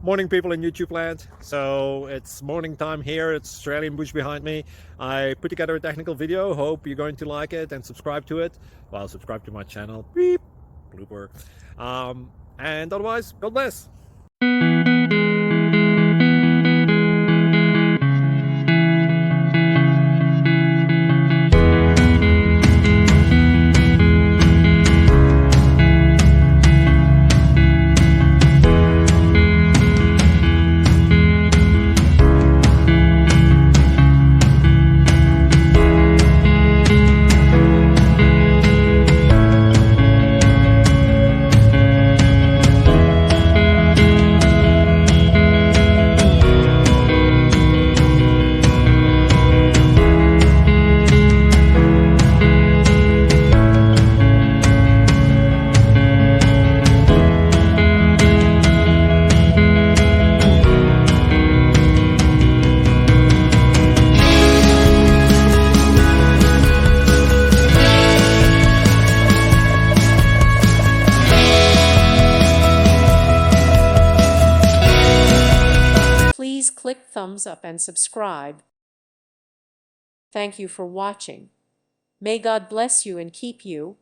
Morning, people in YouTube land. So it's morning time here. It's Australian bush behind me. I put together a technical video. Hope you're going to like it and subscribe to it. Well, subscribe to my channel. Beep. Blooper. And otherwise, God bless. Please click thumbs up and subscribe. Thank you for watching. May God bless you and keep you.